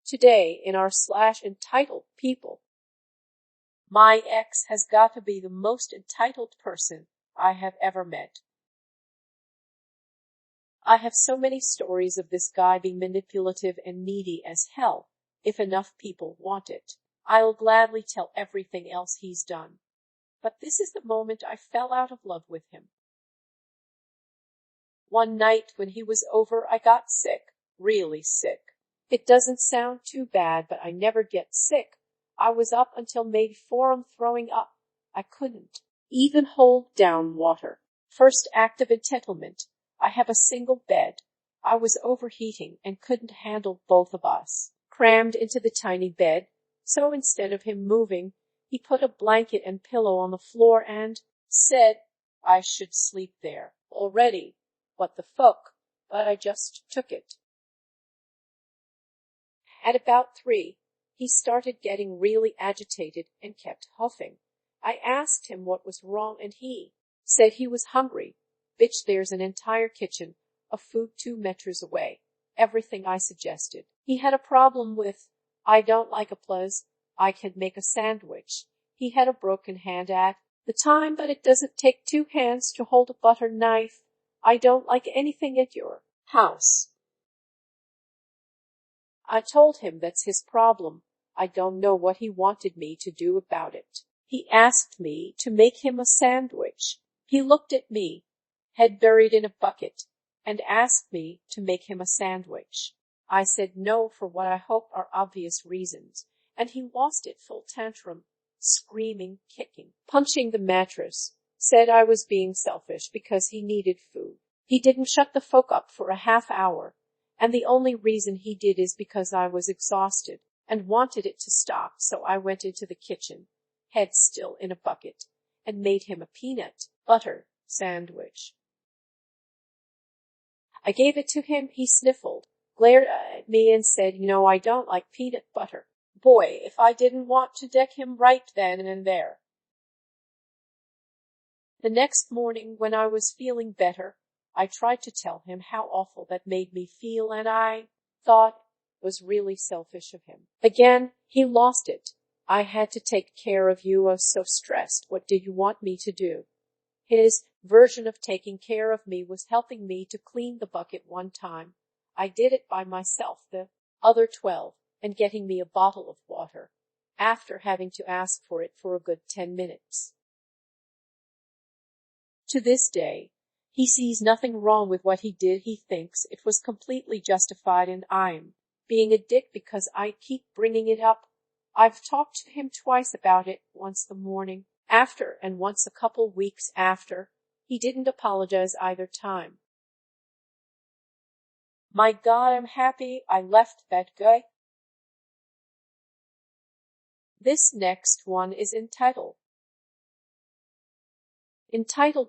Today in our entitled people. My ex has got to be the most entitled person I have ever met. I have so many stories of this guy being manipulative and needy as hell, if enough people want it. I'll gladly tell everything else he's done. But this is the moment I fell out of love with him. One night when he was over, I got sick, really sick. It doesn't sound too bad, but I never get sick. I was up until May 4 throwing up. I couldn't even hold down water. First act of entitlement. I have a single bed. I was overheating and couldn't handle both of us crammed into the tiny bed, so instead of him moving, he put a blanket and pillow on the floor and said I should sleep there already. What the fuck? But I just took it. At about 3, he started getting really agitated and kept huffing. I asked him what was wrong and he said he was hungry. Bitch, there's an entire kitchen of food 2 meters away. Everything I suggested. He had a problem with, I don't like a plus, I can make a sandwich. He had a broken hand at the time, but it doesn't take 2 hands to hold a butter knife. I don't like anything at your house. I told him that's his problem. I don't know what he wanted me to do about it. He asked me to make him a sandwich. He looked at me, head buried in a bucket, and asked me to make him a sandwich. I said no for what I hope are obvious reasons, and he lost it full tantrum, screaming, kicking, punching the mattress, said I was being selfish because he needed food. He didn't shut the fuck up for a half hour, and the only reason he did is because I was exhausted and wanted it to stop, so I went into the kitchen, head still in a bucket, and made him a peanut butter sandwich. I gave it to him. He sniffled, glared at me and said, you know, I don't like peanut butter. Boy, if I didn't want to deck him right then and there. The next morning, when I was feeling better, I tried to tell him how awful that made me feel, and I thought it was really selfish of him. Again, he lost it. I had to take care of you. I was so stressed. What did you want me to do? His version of taking care of me was helping me to clean the bucket one time. I did it by myself the other 12, and getting me a bottle of water, after having to ask for it for a good 10 minutes. To this day, he sees nothing wrong with what he did. He thinks it was completely justified, and I'm being a dick because I keep bringing it up. I've talked to him twice about it, once the morning after and once a couple weeks after. He didn't apologize either time. My God, I'm happy I left that guy. This next one is entitled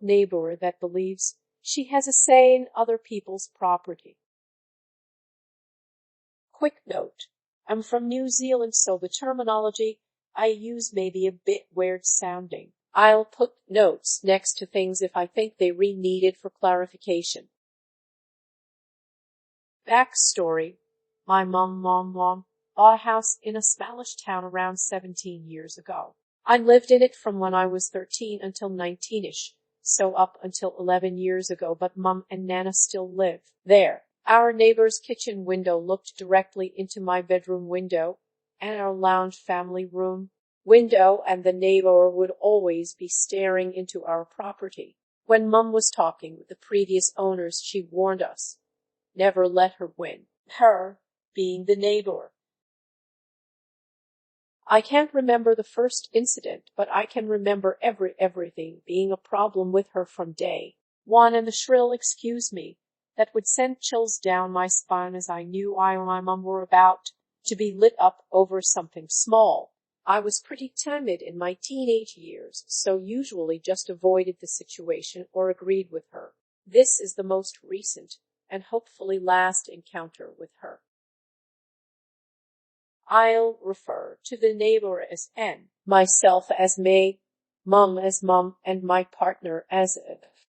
Neighbor that believes she has a say in other people's property. Quick note. I'm from New Zealand, so the terminology I use may be a bit weird sounding. I'll put notes next to things if I think they needed for clarification. Backstory. My mom bought a house in a Spanish town around 17 years ago. I lived in it from when I was 13 until 19ish, so up until 11 years ago, but Mum and Nana still live there. Our neighbor's kitchen window looked directly into my bedroom window, and our lounge family room window, and the neighbor would always be staring into our property. When Mum was talking with the previous owners, she warned us, never let her win. Her being the neighbor. I can't remember the first incident, but I can remember everything being a problem with her from day one, and the shrill "excuse me" that would send chills down my spine as I knew I and my mum were about to be lit up over something small. I was pretty timid in my teenage years, so usually just avoided the situation or agreed with her. This is the most recent and hopefully last encounter with her. I'll refer to the neighbor as N, myself as May, Mum as Mum, and my partner as F.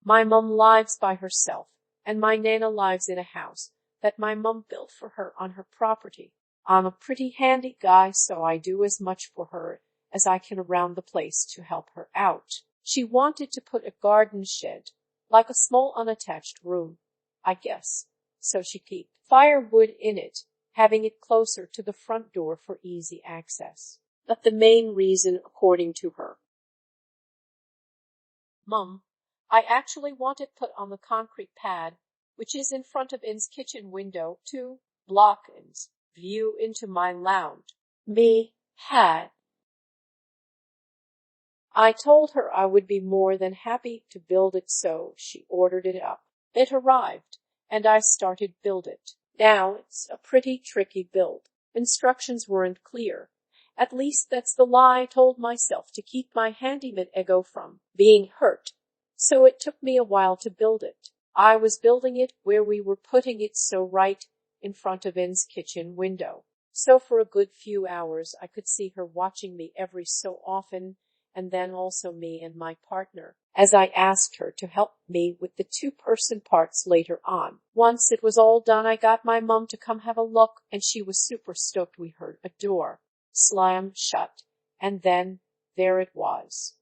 My mum lives by herself, and my Nana lives in a house that my mum built for her on her property. I'm a pretty handy guy, so I do as much for her as I can around the place to help her out. She wanted to put a garden shed, like a small unattached room, I guess, so she could keep firewood in it, having it closer to the front door for easy access. But the main reason, according to her, Mum, I actually want it put on the concrete pad, which is in front of In's kitchen window, to block In's view into my lounge. Me, had. I told her I would be more than happy to build it, so she ordered it up. It arrived, and I started build it. Now it's a pretty tricky build. Instructions weren't clear. At least that's the lie I told myself to keep my handyman ego from being hurt. So it took me a while to build it. I was building it where we were putting it, so right in front of In's kitchen window. So for a good few hours I could see her watching me every so often, and then also me and my partner, as I asked her to help me with the two-person parts later on. Once it was all done, I got my mum to come have a look, and she was super stoked. We heard a door slam shut, and then there it was.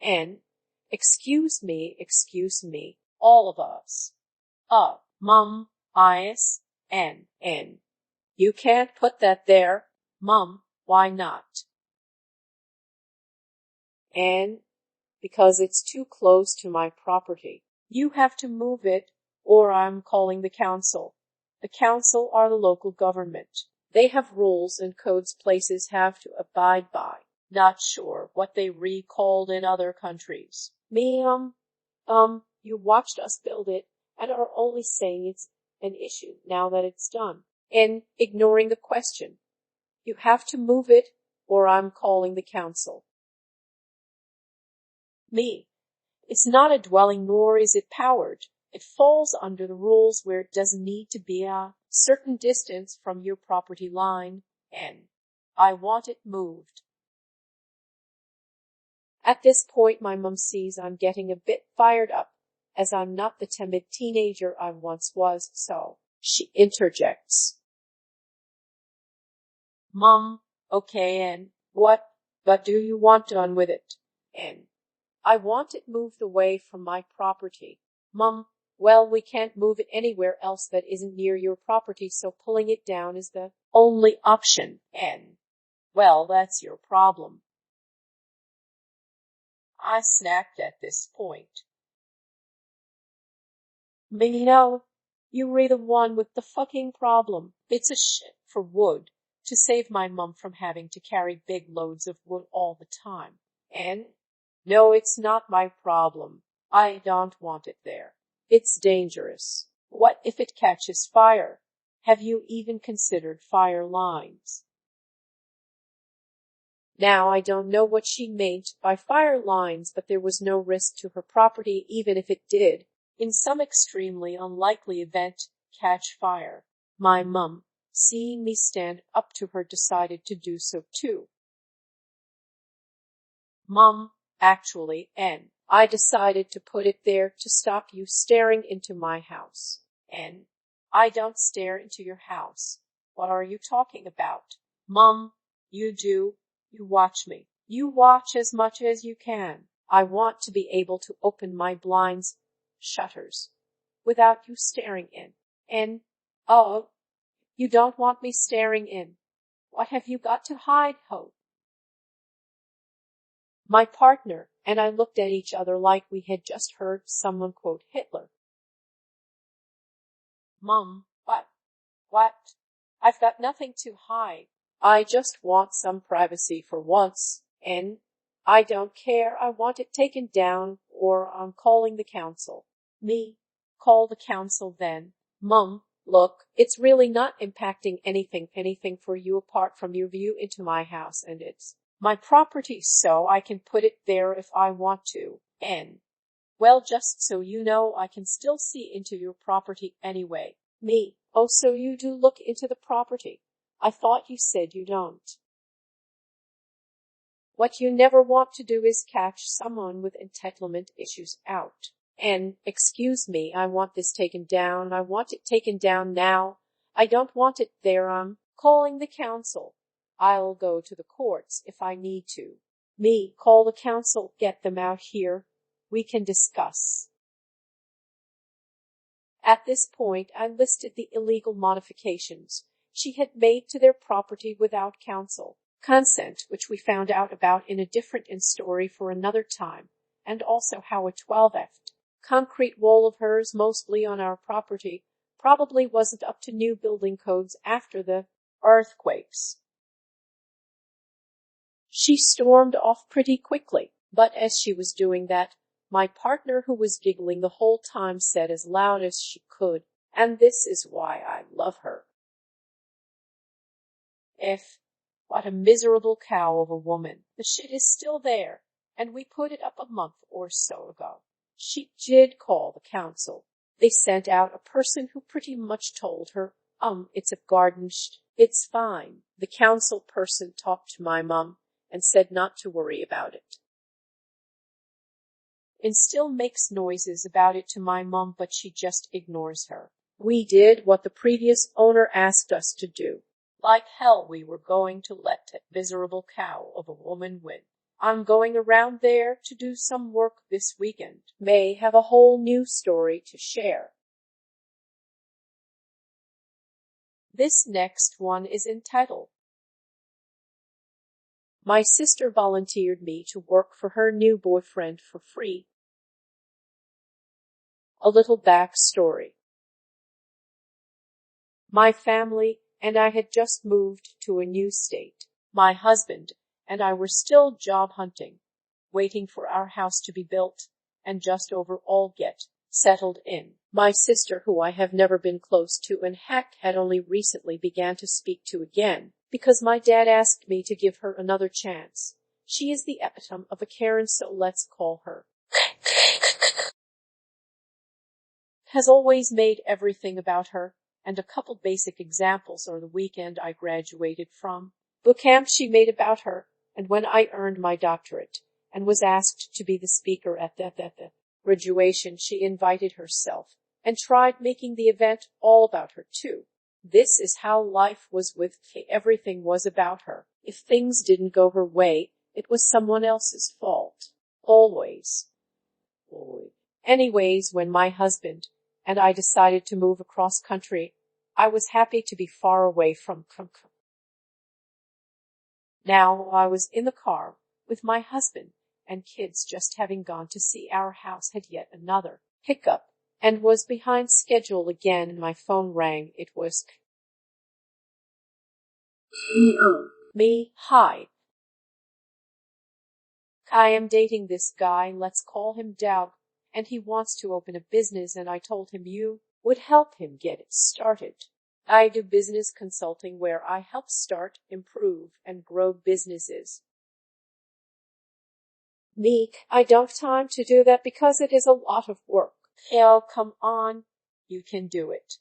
And, excuse me, all of us. Mum, N. You can't put that there. Mum, why not? And, because it's too close to my property. You have to move it, or I'm calling the council. The council are the local government. They have rules and codes places have to abide by. Not sure what they recalled in other countries. Me, you watched us build it and are only saying it's an issue now that it's done. And ignoring the question. You have to move it, or I'm calling the council. Me. It's not a dwelling, nor is it powered. It falls under the rules where it doesn't need to be a certain distance from your property line, and I want it moved. At this point, my mum sees I'm getting a bit fired up, as I'm not the timid teenager I once was, so she interjects. Mum, okay, and what do you want done with it? And I want it moved away from my property. Mum, well, we can't move it anywhere else that isn't near your property, so pulling it down is the only option. And, well, that's your problem. I snapped at this point. Me, no, you're the one with the fucking problem. It's a shit for wood to save my mum from having to carry big loads of wood all the time. And, no, it's not my problem. I don't want it there. It's dangerous. What if it catches fire? Have you even considered fire lines? Now, I don't know what she meant by fire lines, but there was no risk to her property, even if it did, in some extremely unlikely event, catch fire. My mum, seeing me stand up to her, decided to do so too. Mum, actually, and I decided to put it there to stop you staring into my house. And I don't stare into your house. What are you talking about? Mum, you do. You watch me. You watch as much as you can. I want to be able to open my blinds, shutters, without you staring in. And, oh, you don't want me staring in. What have you got to hide, ho? My partner and I looked at each other like we had just heard someone quote Hitler. Mum, what? I've got nothing to hide. I just want some privacy for once, and I don't care. I want it taken down, or I'm calling the council. Me, call the council then. Mum, look, it's really not impacting anything for you apart from your view into my house, and it's my property, so I can put it there if I want to. And, well, just so you know, I can still see into your property anyway. Me, oh, so you do look into the property. I thought you said you don't. What you never want to do is catch someone with entitlement issues out. And, excuse me, I want this taken down. I want it taken down now. I don't want it there. I'm calling the council. I'll go to the courts if I need to. Me, call the council. Get them out here. We can discuss. At this point, I listed the illegal modifications she had made to their property without council consent, which we found out about in a different story for another time, and also how a 12-foot concrete wall of hers, mostly on our property, probably wasn't up to new building codes after the earthquakes. She stormed off pretty quickly, but as she was doing that, my partner, who was giggling the whole time, said as loud as she could, "And this is why I love her." What a miserable cow of a woman. The shit is still there, and we put it up a month or so ago. She did call the council. They sent out a person who pretty much told her, it's a garden it's fine. The council person talked to my mom and said not to worry about it. And still makes noises about it to my mom, but she just ignores her. We did what the previous owner asked us to do. Like hell, we were going to let that miserable cow of a woman win. I'm going around there to do some work this weekend. May have a whole new story to share. This next one is entitled, My sister volunteered me to work for her new boyfriend for free. A little backstory. My family and I had just moved to a new state. My husband and I were still job hunting, waiting for our house to be built and just overall get settled in. My sister, who I have never been close to and had only recently began to speak to again, because my dad asked me to give her another chance. She is the epitome of a Karen, so let's call her. Has always made everything about her, and a couple basic examples are the weekend I graduated from boot camp she made about her, and when I earned my doctorate and was asked to be the speaker at the graduation, she invited herself and tried making the event all about her too. This is how life was with Kay. Everything was about her. If things didn't go her way, it was someone else's fault. Always. Anyways, when my husband and I decided to move across country, I was happy to be far away from. Now I was in the car with my husband and kids, just having gone to see our house had yet another hiccup and was behind schedule again, and my phone rang. It was me. Hi. I am dating this guy, let's call him Doug, and he wants to open a business, and I told him you would help him get it started. I do business consulting where I help start, improve, and grow businesses. Me, I don't have time to do that because it is a lot of work. Hell, come on, you can do it.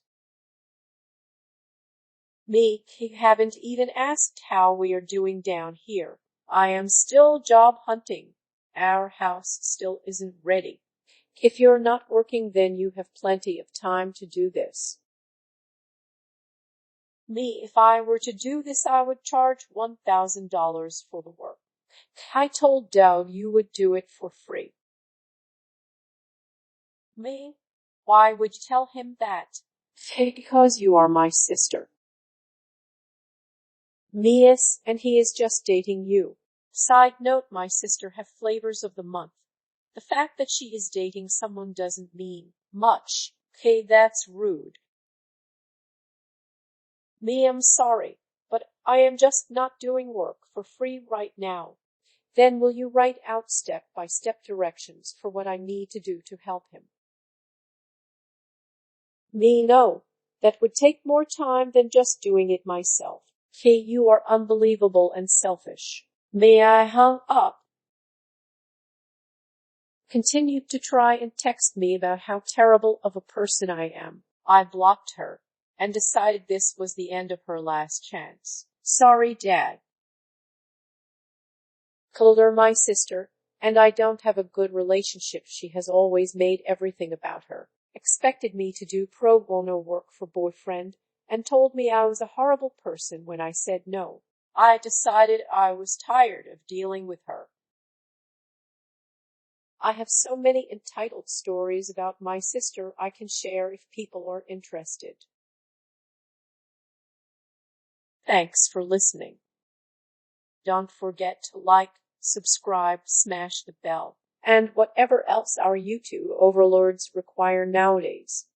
Me, you haven't even asked how we are doing down here. I am still job hunting. Our house still isn't ready. If you're not working, then you have plenty of time to do this. Me, if I were to do this, I would charge $1,000 for the work. I told Doug you would do it for free. Me, why would you tell him that? Because you are my sister. Me, yes, and he is just dating you. Side note, my sister have flavors of the month. The fact that she is dating someone doesn't mean much. Okay, that's rude. Me, I'm sorry, but I am just not doing work for free right now. Then will you write out step-by-step directions for what I need to do to help him? Me, no. That would take more time than just doing it myself. Okay, you are unbelievable and selfish. Me, I hung up. Continued to try and text me about how terrible of a person I am. I blocked her and decided this was the end of her last chance. Sorry, Dad. Called her my sister, And I don't have a good relationship. She has always made everything about her. Expected me to do pro bono work for boyfriend and told me I was a horrible person when I said no. I decided I was tired of dealing with her. I have so many entitled stories about my sister I can share if people are interested. Thanks for listening. Don't forget to like, subscribe, smash the bell, and whatever else our YouTube overlords require nowadays.